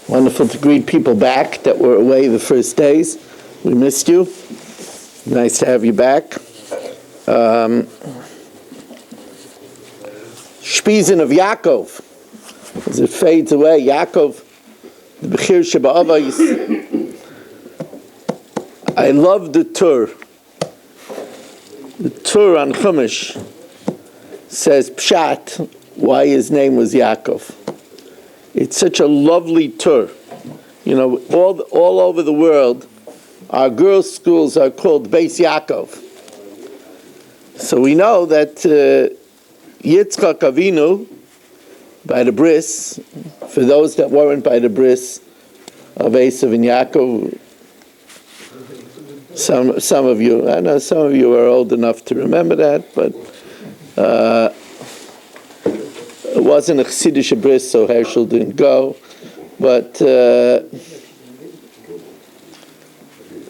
Wonderful to greet people back that were away the first days. We missed you. Nice to have you back. Spizin of Yaakov. As it fades away, Yaakov, the Bechir Sheba'avais. I love the Tur. The Tur on Chumash says Pshat, why his name was Yaakov. It's such a lovely Tur. You know, all over the world, our girls' schools are called Beis Yaakov. So we know that Yitzchak Avinu, by the bris, for those that weren't by the bris of Esav and Yaakov, some of you, I know some of you are old enough to remember that, but it wasn't a Chassidish bris, so Herschel didn't go. But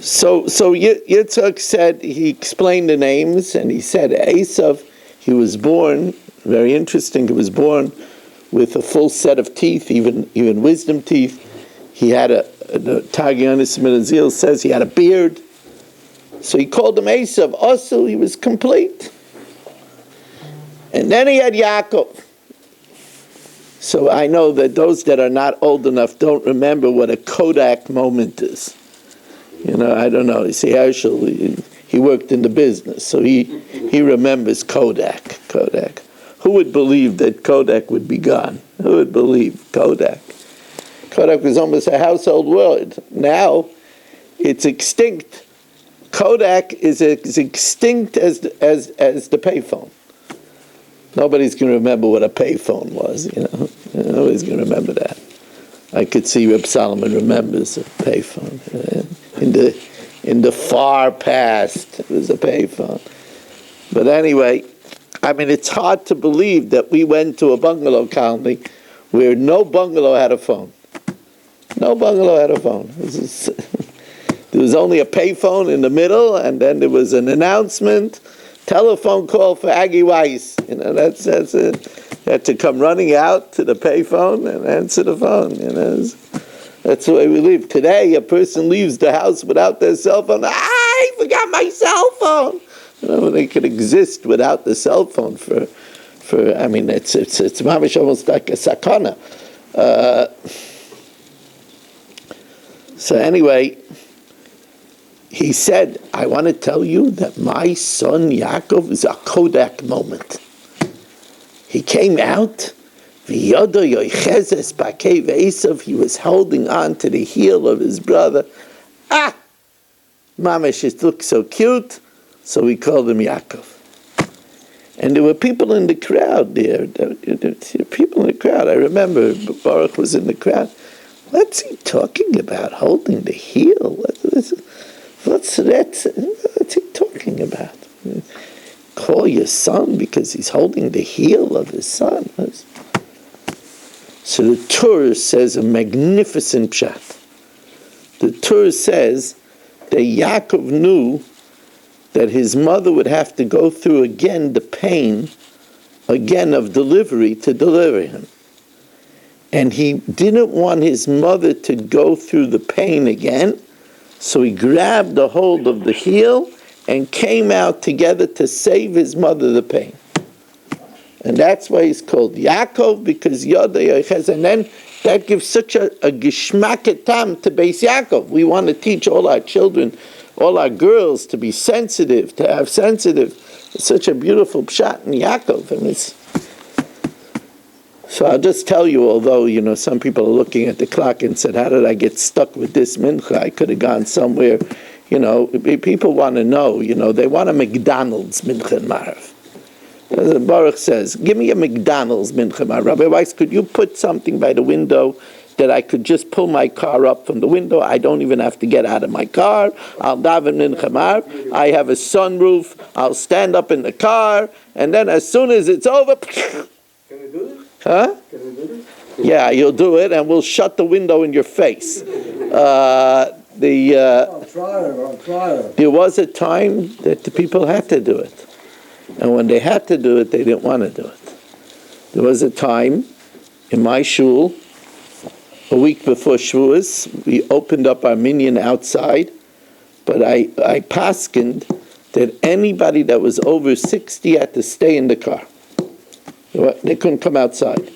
so Yitzchak said, he explained the names, and he said Esav, he was born, very interesting, he was born with a full set of teeth, even wisdom teeth. He had the Tagianis Menachos says he had a beard. So he called him Esav. Also, he was complete. And then he had Yaakov. So I know that those that are not old enough don't remember what a Kodak moment is. You know, I don't know. You see, Herschel, he worked in the business, so he remembers Kodak. Who would believe that Kodak would be gone? Who would believe Kodak? Kodak was almost a household word. Now, it's extinct. Kodak is as extinct as the payphone. Nobody's going to remember what a payphone was, you know. Nobody's going to remember that. I could see Reb Solomon remembers a payphone. In the far past, it was a payphone. But anyway, I mean, it's hard to believe that we went to a bungalow colony where no bungalow had a phone. No bungalow had a phone. There was only a payphone in the middle, and then there was an announcement, telephone call for Aggie Weiss. You know, that's it. You had to come running out to the payphone and answer the phone. You know, that's the way we live. Today, a person leaves the house without their cell phone. I forgot my cell phone. You know, they could exist without the cell phone for I mean, it's mamish almost like a sakana. So anyway, he said, I want to tell you that my son Yaakov is a Kodak moment. He came out, he was holding on to the heel of his brother. Mamish, it looked so cute, so we called him Yaakov. And there were people in the crowd there. People in the crowd. I remember Baruch was in the crowd. What's he talking about? Holding the heel? What's he talking about? Call your son because he's holding the heel of his son. So the Torah says a magnificent pshat. The Torah says that Yaakov knew that his mother would have to go through again the pain again of delivery to deliver him. And he didn't want his mother to go through the pain again, so he grabbed a hold of the heel and came out together to save his mother the pain. And that's why he's called Yaakov, because Yoda Yoches, and then that gives such a gishmak tam to Beis Yaakov. We want to teach all our children, all our girls to be sensitive, to have sensitive. It's such a beautiful pshat in Yaakov. And so I'll just tell you, although, you know, some people are looking at the clock and said, how did I get stuck with this mincha? I could have gone somewhere. You know, people want to know, you know, they want a McDonald's mincha and marav. Baruch says, give me a McDonald's mincha and marav. Rabbi Weiss, could you put something by the window that I could just pull my car up from the window? I don't even have to get out of my car. I'll daven mincha and marav. I have a sunroof. I'll stand up in the car, and then as soon as it's over... Can we do this? Huh? Can we do this? Yeah, you'll do it, and we'll shut the window in your face. I'll try it. There was a time that the people had to do it. And when they had to do it, they didn't want to do it. There was a time in my shul a week before Shavuos, we opened up our minyan outside, but I paskined that anybody that was over 60 had to stay in the car. They couldn't come outside.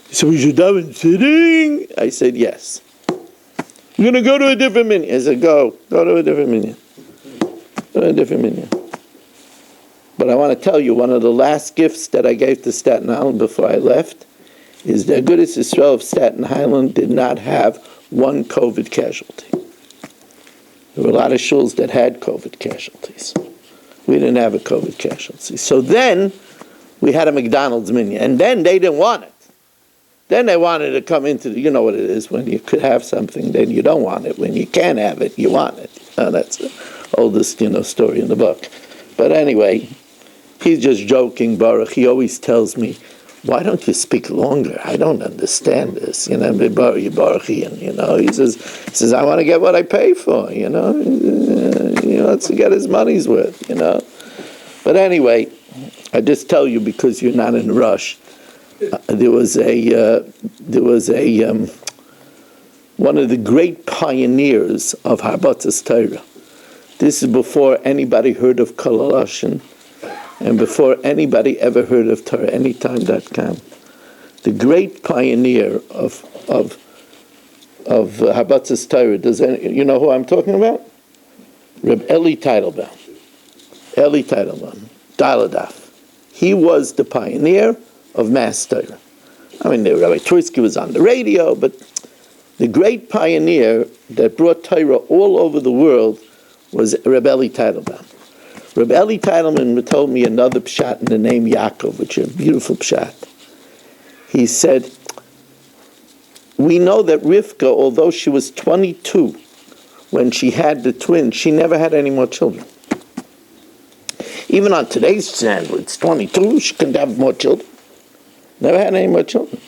So we should have been sitting. I said, yes. We're going to go to a different minyan. I said, go to a different minyan. Go to a different minyan. But I want to tell you, one of the last gifts that I gave to Staten Island before I left is the Agudas Yisrael of Staten Island did not have one COVID casualty. There were a lot of shuls that had COVID casualties. We didn't have a COVID casualty. So then we had a McDonald's minyan, and then they didn't want it. Then they wanted to come into you know what it is, when you could have something, then you don't want it. When you can't have it, you want it. That's the oldest, story in the book. But anyway, he's just joking, Baruch. He always tells me, why don't you speak longer? I don't understand this. Baruch, he says, I want to get what I pay for, he wants to get his money's worth, But anyway, I just tell you because you're not in a rush. There was one of the great pioneers of Harbatzas Torah. This is before anybody heard of Kol Lashon, and before anybody ever heard of TorahAnytime.com. The great pioneer of Harbatzas Torah. You know who I'm talking about? Reb Eli Teitelbaum. Eli Teitelbaum, Daladaf. He was the pioneer of Mass Torah. Rabbi Tursky was on the radio, but the great pioneer that brought Torah all over the world was Reb Eli Teitelbaum. Reb Eli Teitelman told me another pshat in the name Yaakov, which is a beautiful pshat. He said, we know that Rivka, although she was 22 when she had the twins, she never had any more children. Even on today's standards, 22, she couldn't have more children. Never had any more children.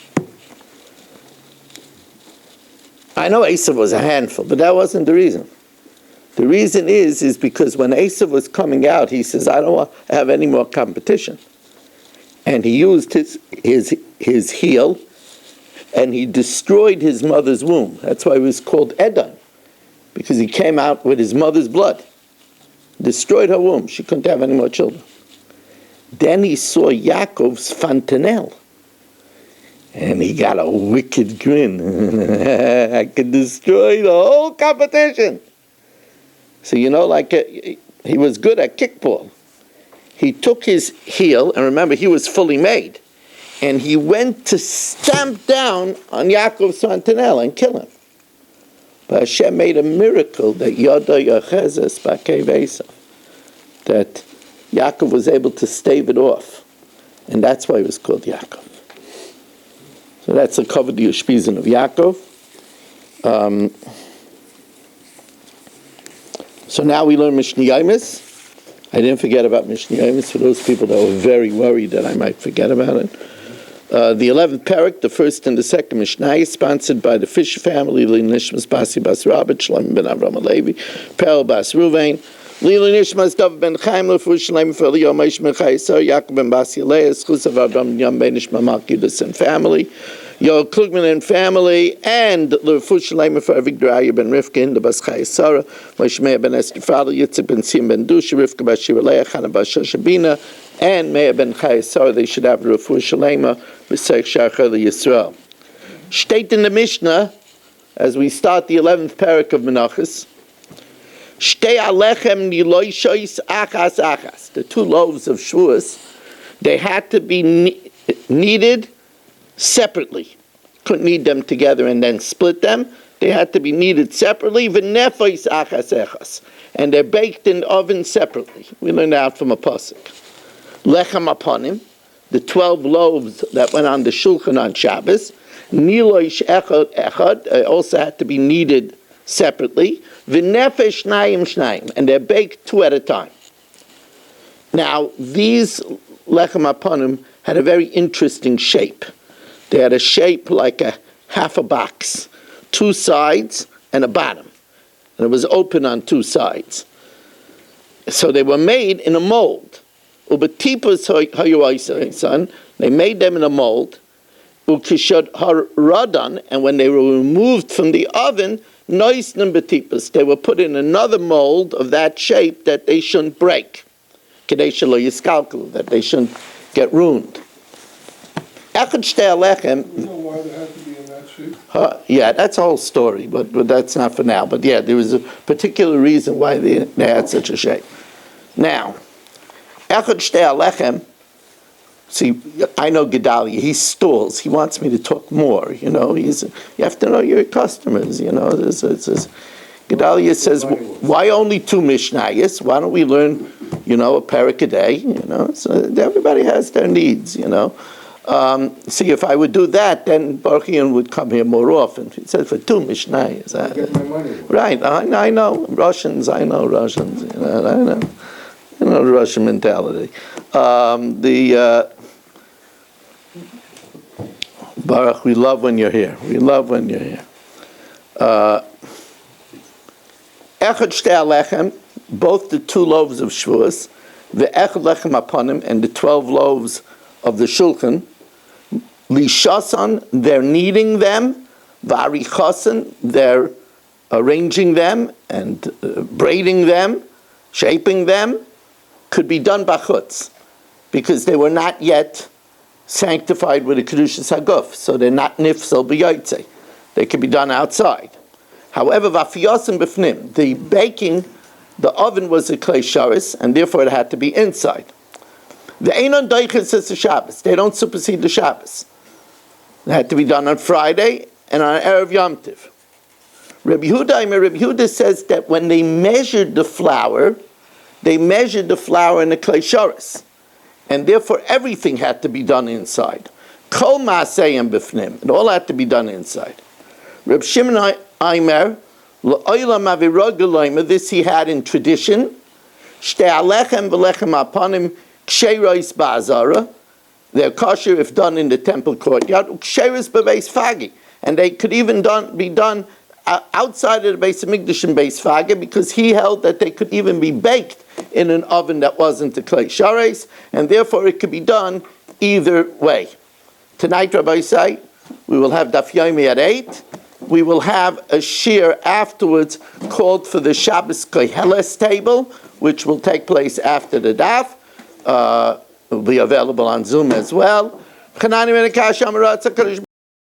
I know Esav was a handful, but that wasn't the reason. The reason is because when Esav was coming out, he says, I don't want to have any more competition. And he used his heel, and he destroyed his mother's womb. That's why he was called Edom, because he came out with his mother's blood. Destroyed her womb. She couldn't have any more children. Then he saw Yaakov's fontanelle. And he got a wicked grin. I could destroy the whole competition. So, he was good at kickball. He took his heel, and remember, he was fully made, and he went to stamp down on Yaakov's fontanelle and kill him. But Hashem made a miracle that Yoda Yochezes Ba'kev Esav, that Yaakov was able to stave it off, and that's why he was called Yaakov. So that's the cover the Ushpizin of Yaakov. So now we learn Mishna Yomis. I didn't forget about Mishna Yomis for those people that were very worried that I might forget about it. The 11th parak, the first and the second Mishnah, is sponsored by the Fish family, Nishmas Basi Bas Rabbi, Shalom ben Avram Alevi, Perel Bas Ruvain, Lili Nishmas Dav ben Chaim, Lefu Shalom for Leo Meish Mechai Sar, Yaakov ben Basi Alei, Schus of Avram Yom Ben Nishma Malkidus and family, Yo Klugman and family, and Lefu Shalom for Victor Ayer ben Rivka in the Bas Chai Sara, Moshe Meir ben Esther father, Yitzhak ben Sim ben Dusha, Rivka Bas Shira Leah, Chana Bas Shoshabina, and Meir ben Chai Sara. They should have Refu Shalema b'Seich Shachar Yisrael. State in the Mishnah, as we start the 11th parak of Menachos, Shtei alechem niloishois achas achas. The two loaves of Shavuos, they had to be kneaded separately. Couldn't knead them together and then split them. They had to be kneaded separately. V'nefos achas echas. And they're baked in the oven separately. We learned out from a pasuk. Lechem aponim, the 12 loaves that went on the shulchan on Shabbos. Niloish echad echad, also had to be kneaded separately. V'nefesh shnayim shnayim, and they're baked 2 at a time. Now, these lechem aponim had a very interesting shape. They had a shape like a half a box, 2 sides and a bottom. And it was open on 2 sides. So they were made in a mold. They made them in a mold, ukishad haradan, and when they were removed from the oven, noisnim betipus, they were put in another mold of that shape that they shouldn't break, kadesh lo yiskalkelu, that they shouldn't get ruined. Echad shtei alechem. You know why they had to be in that shape? Yeah, that's a whole story, but that's not for now. But yeah, there was a particular reason why they had such a shape. Now, Echad Shtei Alechem, see, I know Gedalia, he stalls. He wants me to talk more, you know. You have to know your customers, you know. Gedalia says, why only 2 Mishnayos? Why don't we learn, you know, a parak a day, you know? So everybody has their needs, you know. See, if I would do that, then Baruchian would come here more often. He said for 2 Mishnayos. I get my money. Right, I know Russians, you know, I know the Russian mentality. Baruch, we love when you're here. We love when you're here. Echad Shtei Alechem, both the 2 loaves of Shavuos, the Echad Lechem Aponim, and the 12 loaves of the Shulchan, Lishasan, they're kneading them, Varichasan, they're arranging them and braiding them, shaping them, could be done bachutz, because they were not yet sanctified with a kedushas haguf, so they're not nifsal b'yotze. They could be done outside. However, vafiyasim b'fnim, the baking, the oven was a klei sharis, and therefore it had to be inside. The einon doiches is the Shabbos. They don't supersede the Shabbos. It had to be done on Friday and on Erev Yom Tiv. Rabbi Yehuda says that when they measured the flour in the klei sharis, and therefore everything had to be done inside. Kol ma'aseyim b'fnim. It all had to be done inside. Reb Shimon Aimer, l'olam avirod g'loyma, this he had in tradition. Shtei alechem v'lechem aponim ksheros ba'azara. They're kosher if done in the temple courtyard. Ksheros b'beis fagi. And they could even be done outside of the Beis Hamikdash and Beis Fage, because he held that they could even be baked in an oven that wasn't a klei shares, and therefore it could be done either way. Tonight, Rabbi Say, we will have Daf Yomi at 8. We will have a shir afterwards called for the Shabbos Koheles table, which will take place after the Daf. Will be available on Zoom as well.